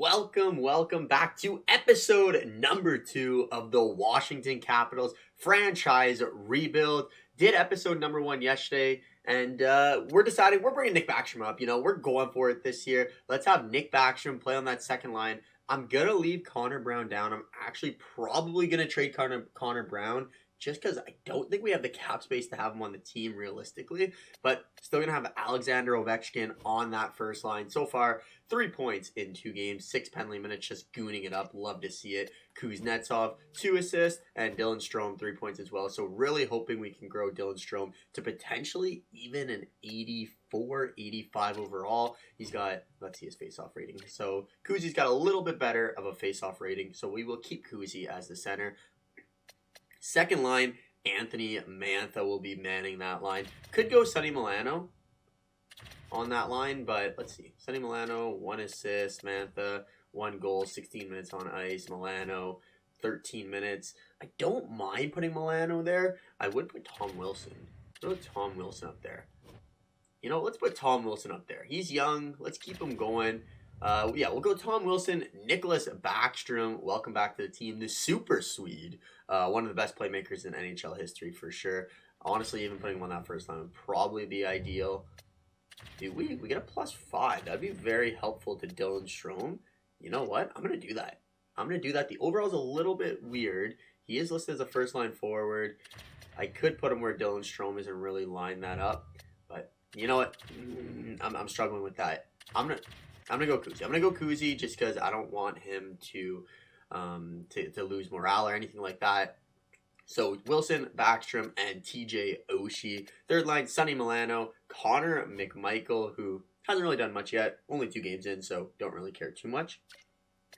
welcome back to episode number 2 of the Washington Capitals franchise rebuild. Did episode number 1 yesterday, and we're deciding we're bringing Nick Backstrom up. We're going for it this year. Let's have Nick Backstrom play on that second line. I'm going to leave Connor Brown down. I'm actually probably going to trade Connor Brown just because I don't think we have the cap space to have him on the team realistically. But still going to have Alexander Ovechkin on that first line. So far, 3 points in 2 games, 6 penalty minutes, just gooning it up. Love to see it. Kuznetsov, 2 assists, and Dylan Strome, 3 points as well. So really hoping we can grow Dylan Strome to potentially even an 84, 85 overall. He's got, let's see his face-off rating. So Kuzi's got a little bit better of a face-off rating. So we will keep Kuzi as the center. Second line, Anthony Mantha will be manning that line. Could go Sonny Milano on that line, but let's see. Sonny Milano, 1 assist. Mantha, 1 goal, 16 minutes on ice. Milano, 13 minutes. I don't mind putting Milano there. I would put Tom Wilson. Let's put Tom Wilson up there. Let's put Tom Wilson up there. He's young. Let's keep him going. We'll go Tom Wilson. Nicholas Backstrom, welcome back to the team. The Super Swede. One of the best playmakers in NHL history for sure. Honestly, even putting him on that first line would probably be ideal. Dude, we get a +5. That'd be very helpful to Dylan Strome. You know what? I'm going to do that. The overall's a little bit weird. He is listed as a first line forward. I could put him where Dylan Strome is and really line that up. But you know what? I'm struggling with that. I'm gonna go Kuzi. I'm gonna go Kuzi just because I don't want him to lose morale or anything like that. So Wilson, Backstrom, and TJ Oshie. Third line, Sonny Milano, Connor McMichael, who hasn't really done much yet. Only 2 games in, so don't really care too much.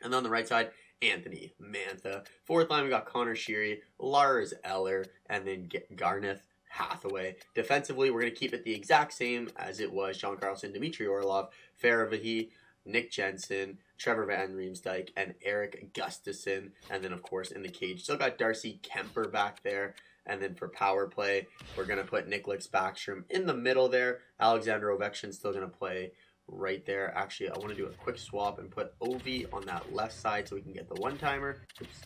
And then on the right side, Anthony Mantha. Fourth line, we got Connor Sheary, Lars Eller, and then Garneth Hathaway. Defensively, we're going to keep it the exact same as it was. John Carlson, Dmitry Orlov, Faravahi, Nick Jensen, Trevor Van Riemsdyk, and Eric Gustafson. And then, of course, in the cage, still got Darcy Kemper back there. And then for power play, we're going to put Nicholas Backstrom in the middle there. Alexander Ovechkin still going to play right there. Actually, I want to do a quick swap and put Ovi on that left side so we can get the one-timer. Oops.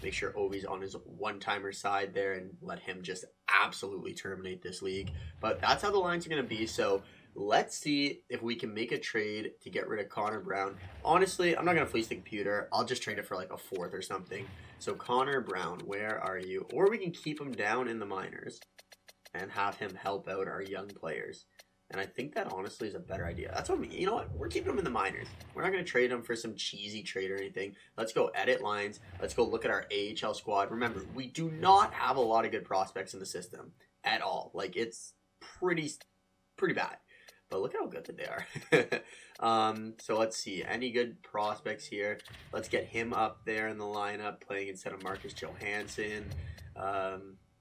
Make sure Ovi's on his one-timer side there and let him just absolutely terminate this league. But that's how the lines are going to be. So let's see if we can make a trade to get rid of Connor Brown. Honestly, I'm not going to fleece the computer. I'll just trade it for like a 4th or something. So Connor Brown, where are you? Or we can keep him down in the minors and have him help out our young players. And I think that honestly is a better idea. That's what you know what? We're keeping him in the minors. We're not going to trade him for some cheesy trade or anything. Let's go edit lines. Let's go look at our AHL squad. Remember, we do not have a lot of good prospects in the system at all. Like, it's pretty bad. But look at how good that they are. So let's see. Any good prospects here? Let's get him up there in the lineup playing instead of Marcus Johansson.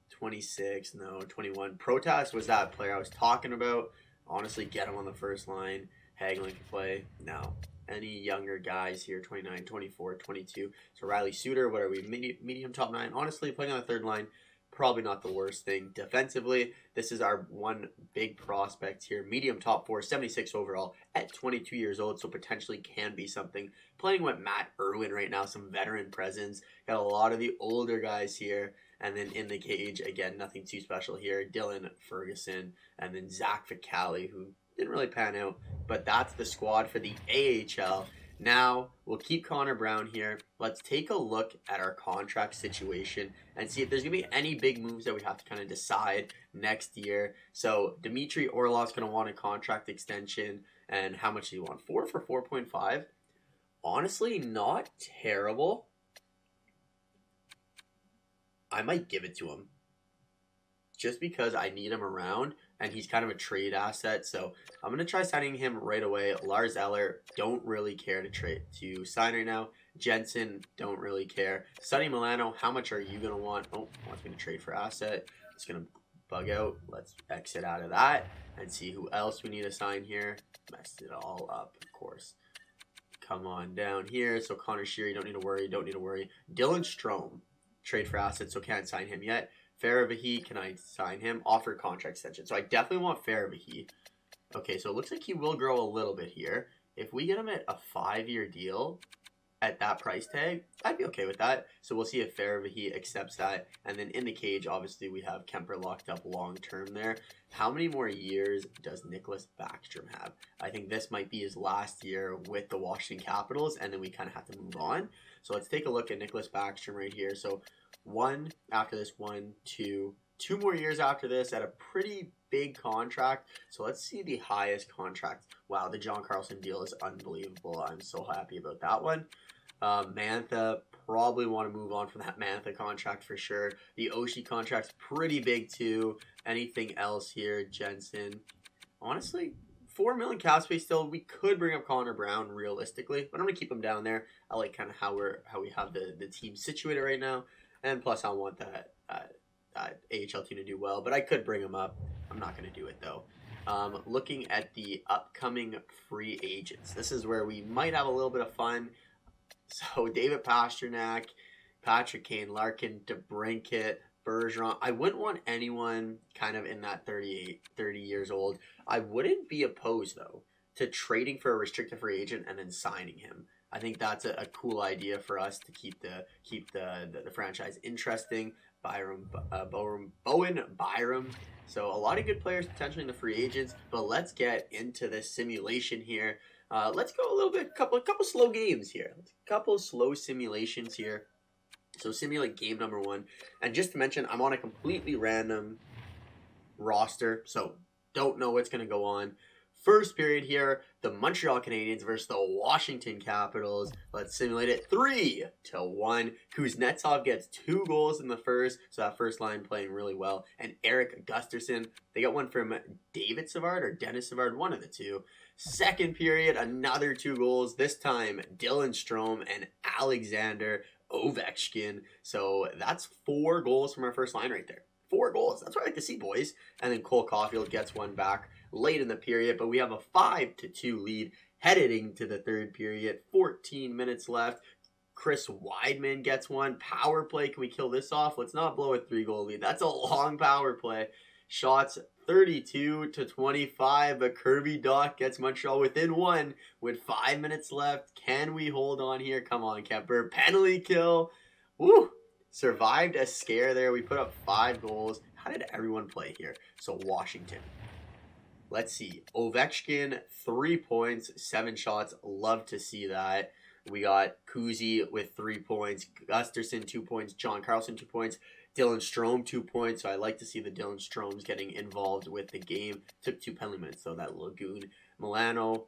26, no, 21. Protas was that player I was talking about. Honestly, get him on the first line. Hagelin can play. No. Any younger guys here, 29, 24, 22. So Riley Suter, what are we, medium top 9? Honestly, playing on the third line, probably not the worst thing. Defensively, this is our one big prospect here. Medium top 4, 76 overall at 22 years old, so potentially can be something. Playing with Matt Irwin right now, some veteran presence. Got a lot of the older guys here. And then in the cage, again, nothing too special here. Dylan Ferguson and then Zach Ficali, who didn't really pan out. But that's the squad for the AHL. Now, we'll keep Connor Brown here. Let's take a look at our contract situation and see if there's going to be any big moves that we have to kind of decide next year. So, Dmitry Orlov's going to want a contract extension. And how much do you want? 4 for 4.5? Honestly, not terrible. I might give it to him just because I need him around and he's kind of a trade asset. So I'm going to try signing him right away. Lars Eller, don't really care to sign right now. Jensen, don't really care. Sonny Milano, how much are you going to want? Oh, wants me to trade for asset. It's going to bug out. Let's exit out of that and see who else we need to sign here. Messed it all up, of course. Come on down here. So Connor Sheary, don't need to worry. Dylan Strome. Trade for assets, so can't sign him yet. Faravahi, can I sign him? Offer contract extension. So I definitely want Faravahi. Okay, so it looks like he will grow a little bit here. If we get him at a 5-year deal at that price tag, I'd be okay with that. So we'll see if Farabahi accepts that. And then in the cage, obviously, we have Kemper locked up long-term there. How many more years does Nicholas Backstrom have? I think this might be his last year with the Washington Capitals, and then we kind of have to move on. So let's take a look at Nicholas Backstrom right here. So one after this, 1, 2 more years after this at a pretty big contract. So let's see the highest contract. Wow, the John Carlson deal is unbelievable. I'm so happy about that one. Mantha, probably want to move on from that Mantha contract for sure. The Oshie contract's pretty big too. Anything else here? Jensen. Honestly, $4 million cap space still. We could bring up Connor Brown realistically, but I'm gonna keep him down there. I like kind of how we have the team situated right now, and plus I want that AHL team to do well. But I could bring him up. I'm not gonna do it though. Looking at the upcoming free agents, this is where we might have a little bit of fun. So David Pastrnak, Patrick Kane, Larkin, DeBrincat, Bergeron. I wouldn't want anyone kind of in that 30 years old. I wouldn't be opposed though to trading for a restricted free agent and then signing him. I think that's a cool idea for us to keep the franchise interesting. Bowen Byram. So a lot of good players potentially in the free agents, but let's get into this simulation here. Let's go a little bit, couple slow games here. Couple slow simulations here. So simulate game number 1. And just to mention, I'm on a completely random roster, so don't know what's going to go on. First period here, the Montreal Canadiens versus the Washington Capitals. Let's simulate it. 3-1. Kuznetsov gets 2 goals in the first, so that first line playing really well. And Eric Gustafsson, they got one from David Savard or Dennis Savard, one of the two. Second period, another 2 goals. This time, Dylan Strome and Alexander Ovechkin. So that's 4 goals from our first line right there. 4 goals. That's what I like to see, boys. And then Cole Caulfield gets one back late in the period, but we have a 5-2 lead heading to the third period. 14 minutes left. Chris Weidman gets one. Power play. Can we kill this off? Let's not blow a 3-goal lead. That's a long power play. Shots 32-25, but Kirby Dach gets Montreal within 1 with 5 minutes left. Can we hold on here? Come on, Kemper. Penalty kill. Woo! Survived a scare there. We put up 5 goals. How did everyone play here? So Washington. Let's see. Ovechkin, 3 points, 7 shots. Love to see that. We got Kuzi with 3 points. Gusterson, 2 points. John Carlson, 2 points. Dylan Strome, 2 points. So I like to see the Dylan Stromes getting involved with the game. Took 2 penalty minutes, though, that Lagoon. Milano,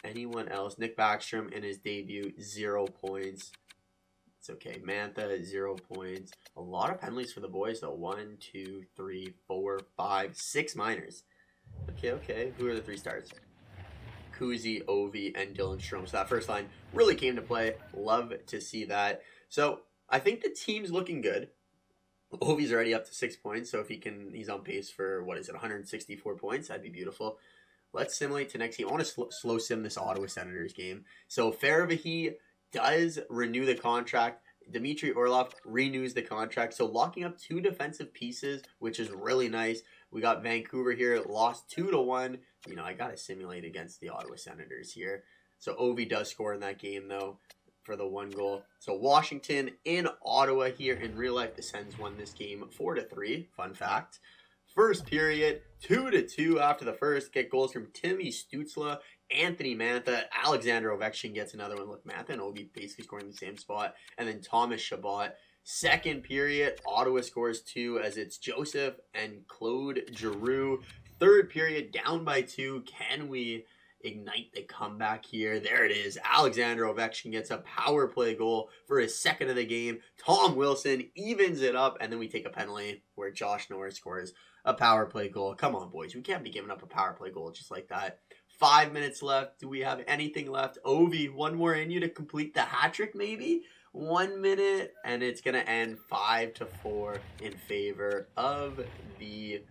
anyone else? Nick Backstrom in his debut, 0 points. It's okay. Mantha, 0 points. A lot of penalties for the boys, though. 1, 2, 3, 4, 5, 6 minors. Okay. Who are the 3 stars? Kuzi, Ovi, and Dylan Strome. So that first line really came to play. Love to see that. So I think the team's looking good. Ovi's already up to 6 points, so if he's on pace for, 164 points, that'd be beautiful. Let's simulate to next game. I want to slow sim this Ottawa Senators game. So Farabahi does renew the contract. Dmitry Orlov renews the contract. So locking up 2 defensive pieces, which is really nice. We got Vancouver here, lost 2-1. I got to simulate against the Ottawa Senators here. So Ovi does score in that game, though, for the 1 goal. So Washington in Ottawa here. In real life, the Sens won this game 4-3. Fun fact. First period, 2-2 after the first. Get goals from Timmy Stützle, Anthony Mantha, Alexander Ovechkin gets another one. Look, Mantha and Ovi basically scoring the same spot. And then Thomas Chabot. Second period, Ottawa scores 2 as it's Joseph and Claude Giroux. Third period, down by 2. Can we ignite the comeback here? There it is. Alexander Ovechkin gets a power play goal for his second of the game. Tom Wilson evens it up, and then we take a penalty where Josh Norris scores a power play goal. Come on, boys. We can't be giving up a power play goal just like that. 5 minutes left. Do we have anything left? Ovi, one more in you to complete the hat trick, maybe? 1 minute, and it's going to end 5-4 in favor of the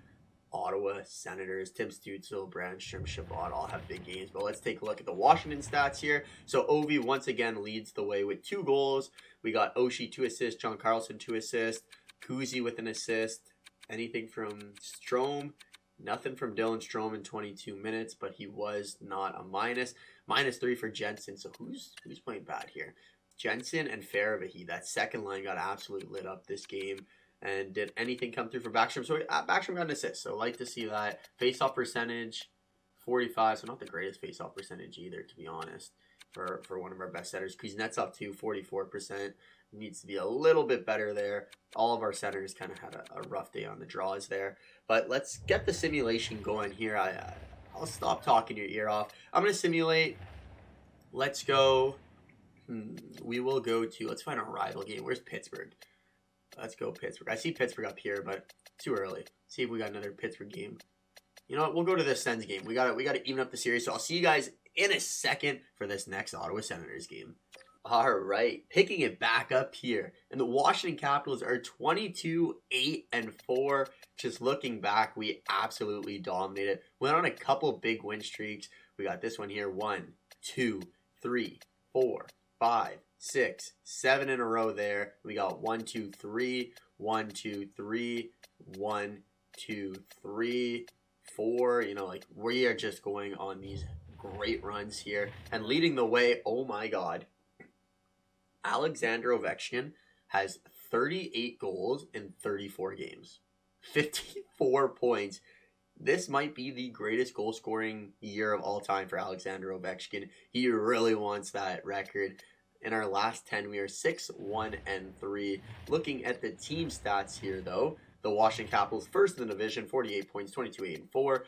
Ottawa Senators. Tim Stützle, Brandstrom, Chabot all have big games. But let's take a look at the Washington stats here. So Ovi once again leads the way with 2 goals. We got Oshie 2 assists, John Carlson 2 assists, Kuzi with an assist. Anything from Strome? Nothing from Dylan Strome in 22 minutes, but he was not a minus. -3 for Jensen. So who's playing bad here? Jensen and Faravahy. That second line got absolutely lit up this game. And did anything come through for Backstrom? So Backstrom got an assist. So like to see that. Face-off percentage, 45. So not the greatest face-off percentage either, to be honest, for one of our best centers. Kuznetsov too, 44%. Needs to be a little bit better there. All of our centers kind of had a rough day on the draws there. But let's get the simulation going here. I'll stop talking your ear off. I'm going to simulate. Let's go. We will go to, let's find our rival game. Where's Pittsburgh? Let's go Pittsburgh. I see Pittsburgh up here, but too early. See if we got another Pittsburgh game. You know what? We'll go to the Sens game. We got to even up the series. So I'll see you guys in a second for this next Ottawa Senators game. All right, picking it back up here. And the Washington Capitals are 22-8-4. Just looking back, we absolutely dominated. Went on a couple big win streaks. We got this one here. 1, 2, 3, 4, 5, 6, 7 in a row there. We got 1, 2, 3, 1, 2, 3, 1, 2, 3, 4. You know, like we are just going on these great runs here. And leading the way, oh my God, Alexander Ovechkin has 38 goals in 34 games. 54 points. This might be the greatest goal scoring year of all time for Alexander Ovechkin. He really wants that record. In our last 10, we are 6-1-3. Looking at the team stats here, though, the Washington Capitals first in the division, 48 points, 22-8-4.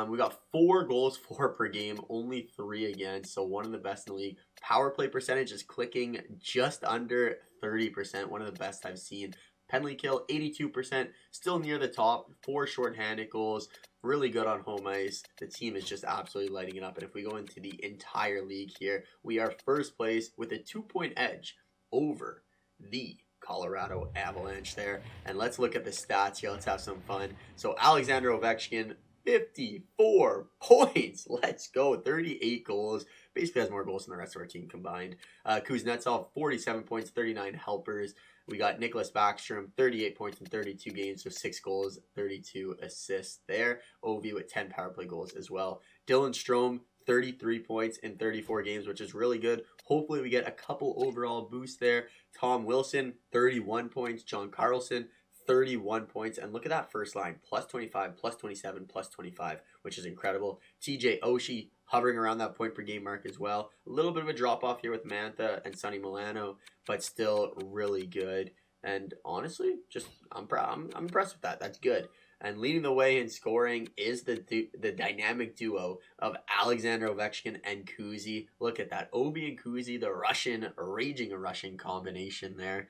We got 4 goals, 4 per game, only 3 against, so one of the best in the league. Power play percentage is clicking just under 30%, one of the best I've seen. Penalty kill, 82%, still near the top. 4 shorthanded goals, really good on home ice. The team is just absolutely lighting it up, and if we go into the entire league here, we are first place with a 2-point edge over the Colorado Avalanche there. And let's look at the stats here. Let's have some fun. So Alexander Ovechkin, 54 points. Let's go. 38 goals. Basically has more goals than the rest of our team combined. Kuznetsov, 47 points, 39 helpers. We got Nicholas Backstrom, 38 points in 32 games, so 6 goals, 32 assists there. Ovi with 10 power play goals as well. Dylan Strome, 33 points in 34 games, which is really good. Hopefully we get a couple overall boosts there. Tom Wilson, 31 points. John Carlson, 31 points. And look at that first line. Plus 25, plus 27, plus 25, which is incredible. TJ Oshie hovering around that point per game mark as well. A little bit of a drop off here with Mantha and Sonny Milano, but still really good. And honestly, just I'm impressed with that. That's good. And leading the way in scoring is the dynamic duo of Alexander Ovechkin and Kuzi. Look at that. Ovi and Kuzi, the raging Russian combination there.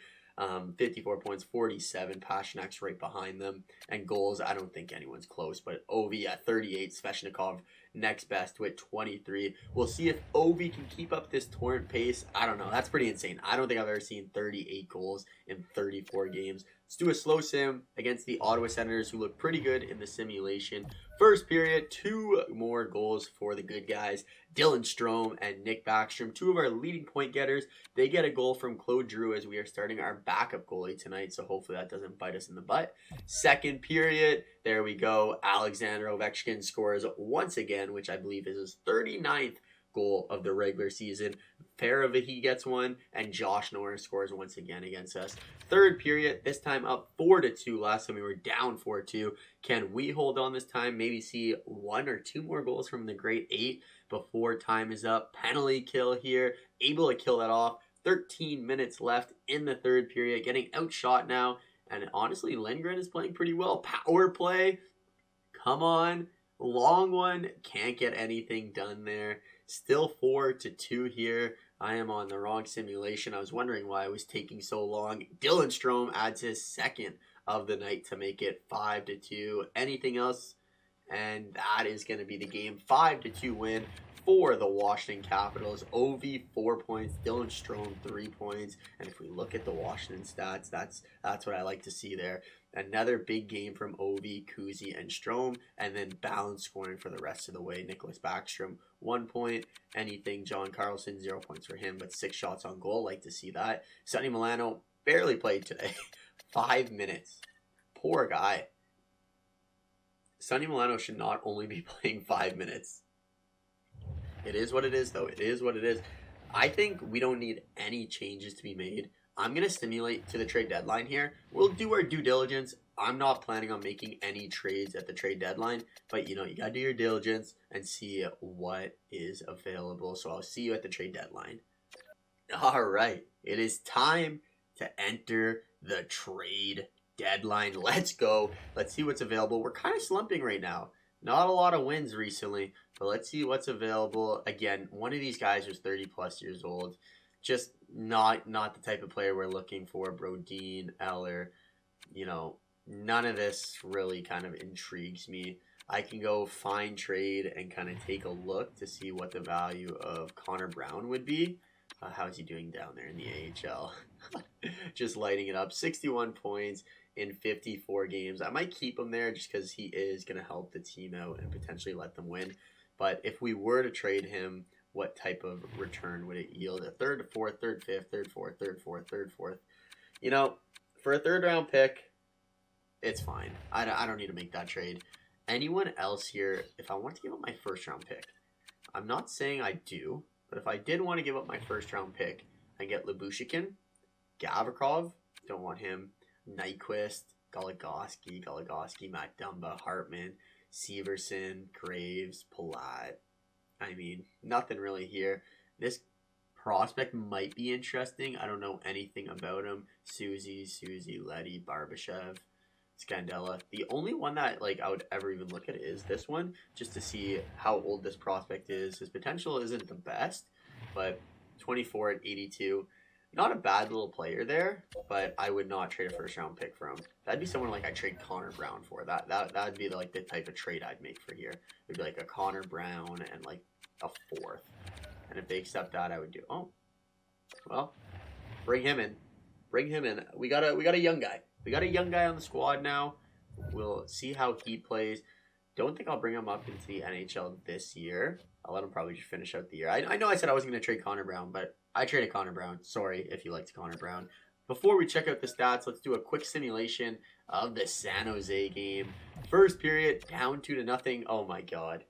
54 points, 47. Pashnik's right behind them. And goals, I don't think anyone's close. But Ovi at 38. Sveshnikov next best with 23. We'll see if Ovi can keep up this torrent pace. I don't know. That's pretty insane. I don't think I've ever seen 38 goals in 34 games. Let's do a slow sim against the Ottawa Senators, who look pretty good in the simulation. First period, 2 more goals for the good guys. Dylan Strome and Nick Backstrom, 2 of our leading point getters. They get a goal from Claude Giroux as we are starting our backup goalie tonight, so hopefully that doesn't bite us in the butt. Second period, there we go. Alexander Ovechkin scores once again, which I believe is his 39th goal of the regular season. Faravahy gets one, and Josh Norris scores once again against us. Third period, this time up 4-2. Last time we were down 4-2. Can we hold on this time? Maybe see 1 or 2 more goals from the Great 8 before time is up. Penalty kill here. Able to kill that off. 13 minutes left in the third period. Getting outshot now. And honestly, Lindgren is playing pretty well. Power play. Come on. Long one. Can't get anything done there. Still 4-2 here. I am on the wrong simulation. I was wondering why it was taking so long. Dylan Strome adds his second of the night to make it 5-2. Anything else? And that is going to be the game. 5-2 win for the Washington Capitals. Ovi 4 points, Dylan Strome 3 points. And if we look at the Washington stats, that's what I like to see there. Another big game from Ovi, Kuzi, and Strome, and then balanced scoring for the rest of the way. Nicholas Backstrom, 1 point. Anything, John Carlson, 0 points for him, but 6 shots on goal. Like to see that. Sonny Milano barely played today. 5 minutes. Poor guy. Sonny Milano should not only be playing 5 minutes. It is what it is, though. It is what it is. I think we don't need any changes to be made. I'm going to stimulate to the trade deadline here. We'll do our due diligence. I'm not planning on making any trades at the trade deadline, but you got to do your diligence and see what is available. So I'll see you at the trade deadline. All right. It is time to enter the trade deadline. Let's go. Let's see what's available. We're kind of slumping right now. Not a lot of wins recently, but let's see what's available. Again, one of these guys was 30 plus years old. Just not the type of player we're looking for. Brodin, Eller, none of this really kind of intrigues me. I can go find trade and kind of take a look to see what the value of Connor Brown would be. How's he doing down there in the AHL? Just lighting it up. 61 points in 54 games. I might keep him there just because he is going to help the team out and potentially let them win. But if we were to trade him, what type of return would it yield? A third, fourth, third, fifth, third, fourth, third, fourth, third, fourth. For a third round pick, it's fine. I don't need to make that trade. Anyone else here, if I want to give up my first round pick, I'm not saying I do, but if I did want to give up my first round pick, I get Lyubushkin, Gavrikov, don't want him, Nyquist, Goligoski, Matt Dumba, Hartman, Severson, Graves, Palat. I mean, nothing really here. This prospect might be interesting. I don't know anything about him. Susie, Letty, Barbashev, Scandella. The only one that I would ever even look at is this one, just to see how old this prospect is. His potential isn't the best, but 24 at 82. Not a bad little player there, but I would not trade a first round pick for him. That'd be someone I'd trade Connor Brown for. That'd be the type of trade I'd make for here. It'd be a Connor Brown and a fourth. And if they accept that, I would do. Oh, well, bring him in. We got a young guy. We got a young guy on the squad now. We'll see how he plays. Don't think I'll bring him up into the NHL this year. I'll let him probably just finish out the year. I know I said I wasn't going to trade Connor Brown, but I traded Connor Brown. Sorry if you liked Connor Brown. Before we check out the stats, let's do a quick simulation of the San Jose game. First period, down 2-0. Oh my God.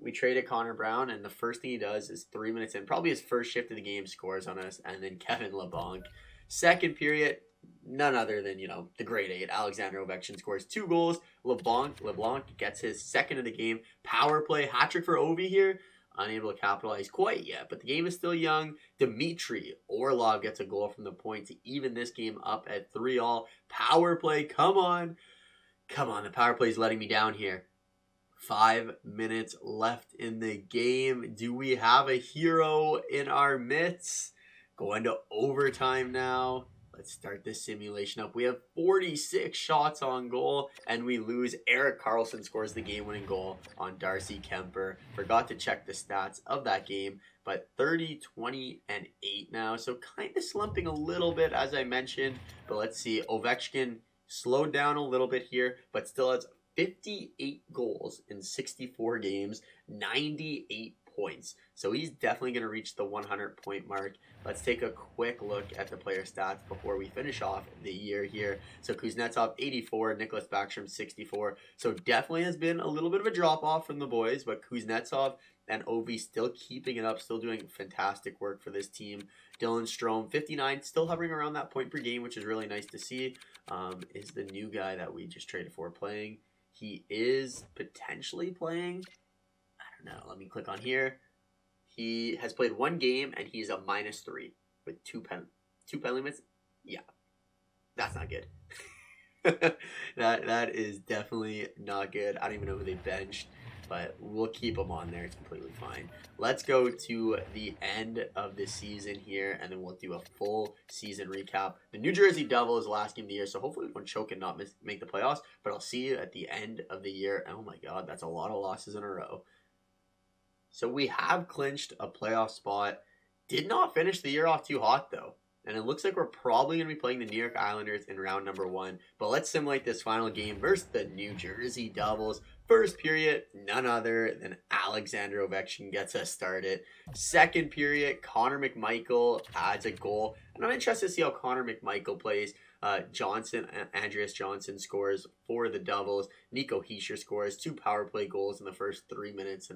We traded Connor Brown, and the first thing he does is 3 minutes in, probably his first shift of the game, scores on us, and then Kevin LeBlanc. Second period, none other than, the grade 8. Alexander Ovechkin scores 2 goals. LeBlanc gets his second of the game. Power play, hat trick for Ovi here. Unable to capitalize quite yet, but the game is still young. Dmitry Orlov gets a goal from the point to even this game up at 3-3. Power play, come on. The power play is letting me down here. 5 minutes left in the game. Do we have a hero in our midst? Going to overtime now. Let's start this simulation up. We have 46 shots on goal, and we lose. Erik Karlsson scores the game-winning goal on Darcy Kemper. Forgot to check the stats of that game, but 30, 20, and 8 now. So kind of slumping a little bit, as I mentioned. But let's see. Ovechkin slowed down a little bit here, but still has 58 goals in 64 games, 98 points. So he's definitely going to reach the 100-point mark. Let's take a quick look at the player stats before we finish off the year here. So Kuznetsov, 84, Nicholas Backstrom, 64. So definitely has been a little bit of a drop-off from the boys, but Kuznetsov and Ovi still keeping it up, still doing fantastic work for this team. Dylan Strome, 59, still hovering around that point per game, which is really nice to see. Is the new guy that we just traded for playing? He is potentially playing. I don't know. Let me click on here. He has played 1 game, and he's a -3 with 2 penalty minutes. Yeah, that's not good. that is definitely not good. I don't even know who they benched, but we'll keep him on there. It's completely fine. Let's go to the end of the season here, and then we'll do a full season recap. The New Jersey Devils last game of the year, so hopefully we won't choke and not make the playoffs, but I'll see you at the end of the year. Oh my God, that's a lot of losses in a row. So we have clinched a playoff spot. Did not finish the year off too hot, though. And it looks like we're probably going to be playing the New York Islanders in round number 1. But let's simulate this final game versus the New Jersey Devils. First period, none other than Alexander Ovechkin gets us started. Second period, Connor McMichael adds a goal. And I'm interested to see how Connor McMichael plays. Andreas Johnson scores for the Devils. Nico Hischier scores 2 power play goals in the first 3 minutes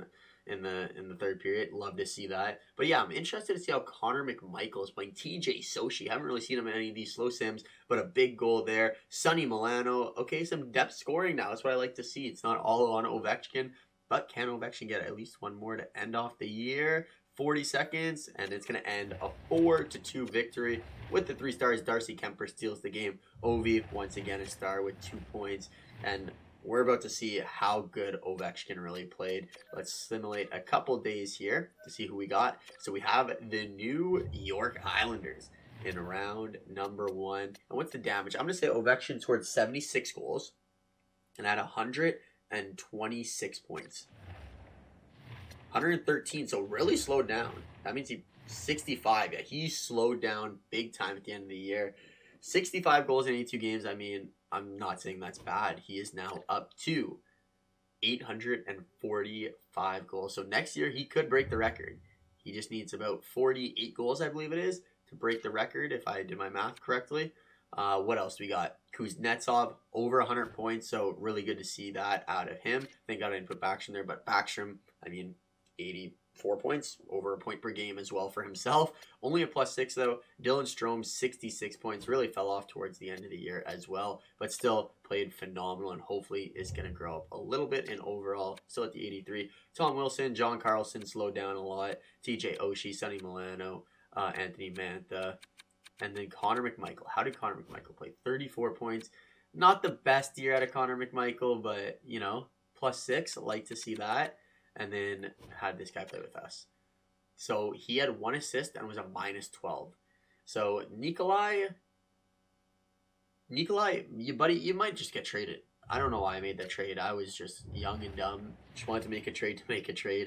in the third period. Love to see that. But yeah, I'm interested to see how Connor McMichael is playing. TJ Sochi, haven't really seen him in any of these slow sims, but a big goal there. Sonny Milano, okay, some depth scoring now. That's what I like to see. It's not all on Ovechkin, but can Ovechkin get at least one more to end off the year? 40 seconds, and it's going to end a 4-2 victory with the 3 stars. Darcy Kemper steals the game. Ovi, once again, a star with 2 points, and we're about to see how good Ovechkin really played. Let's simulate a couple days here to see who we got. So we have the New York Islanders in round number 1. And what's the damage? I'm going to say Ovechkin scored 76 goals and had 126 points. 113, so really slowed down. That means he 65. Yeah, he slowed down big time at the end of the year. 65 goals in 82 games. I mean, I'm not saying that's bad. He is now up to 845 goals. So next year he could break the record. He just needs about 48 goals, I believe it is, to break the record, if I did my math correctly. What else we got? Kuznetsov, over 100 points, so really good to see that out of him. Thank God I didn't put Backstrom there, but Backstrom, I mean, 84 points, over a point per game as well for himself. Only a +6 though. Dylan Strome, 66 points, really fell off towards the end of the year as well, but still played phenomenal and hopefully is going to grow up a little bit in overall. Still at the 83. Tom Wilson, John Carlson slowed down a lot. TJ Oshie, Sonny Milano, Anthony Mantha, and then Connor McMichael. How did Connor McMichael play? 34 points. Not the best year out of Connor McMichael, but, you know, +6. I like to see that. And then had this guy play with us. So he had 1 assist and was a -12. So Nikolai, you might just get traded. I don't know why I made that trade. I was just young and dumb. Just wanted to make a trade,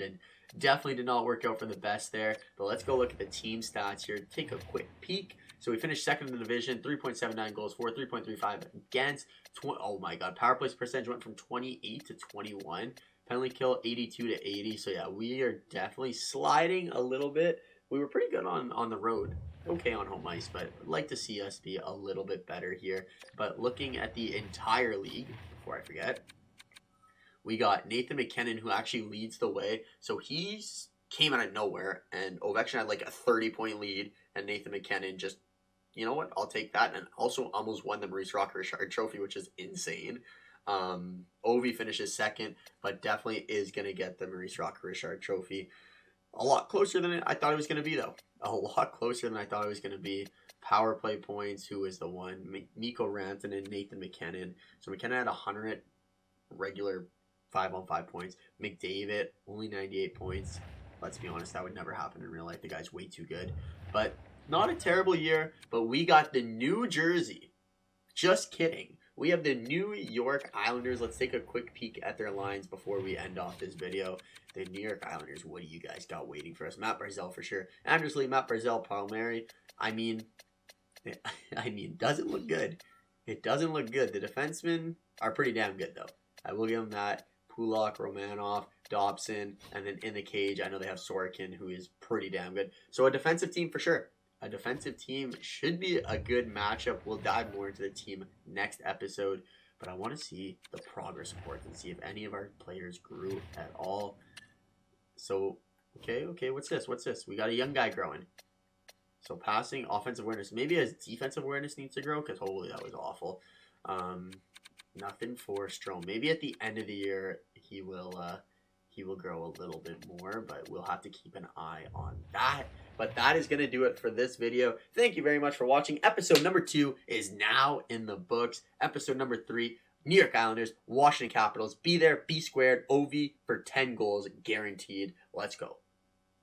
and definitely did not work out for the best there. But let's go look at the team stats here. Take a quick peek. So we finished second in the division, 3.79 goals for, 3.35 against. Oh my God, power play percentage went from 28 to 21. Penalty kill 82 to 80. So yeah, we are definitely sliding a little bit. We were pretty good on the road. Okay on home ice, but I'd like to see us be a little bit better here. But looking at the entire league, before I forget, we got Nathan McKinnon, who actually leads the way. So he's came out of nowhere, and Ovechkin had like a 30-point lead, and Nathan McKinnon just, you know what, I'll take that. And also almost won the Maurice Rock-Richard trophy, which is insane. Ovi finishes second, but definitely is going to get the Maurice Rock-Richard trophy. A lot closer than I thought it was going to be, though. A lot closer than I thought it was going to be. Power play points, who is the one? Mikko Rantanen, Nathan McKinnon. So McKinnon had 100 regular 5-on-5 points. McDavid, only 98 points. Let's be honest, that would never happen in real life. The guy's way too good. But not a terrible year, but we got the New Jersey. Just kidding. We have the New York Islanders. Let's take a quick peek at their lines before we end off this video. The New York Islanders, what do you guys got waiting for us? Matt Barzal for sure. Anders Lee, Matt Barzal, Palmieri. I mean, doesn't look good. It doesn't look good. The defensemen are pretty damn good, though. I will give them that. Pulak, Romanov, Dobson, and then in the cage, I know they have Sorokin, who is pretty damn good. So a defensive team for sure. A defensive team should be a good matchup. We'll dive more into the team next episode, but I want to see the progress reports and see if any of our players grew at all. So, okay, what's this? We got a young guy growing. So passing, offensive awareness. Maybe his defensive awareness needs to grow, because holy, that was awful. Nothing for Strome. Maybe at the end of the year he will grow a little bit more, but we'll have to keep an eye on that. But that is going to do it for this video. Thank you very much for watching. Episode number 2 is now in the books. Episode number 3, New York Islanders, Washington Capitals. Be there, be squared. OV for 10 goals guaranteed. Let's go.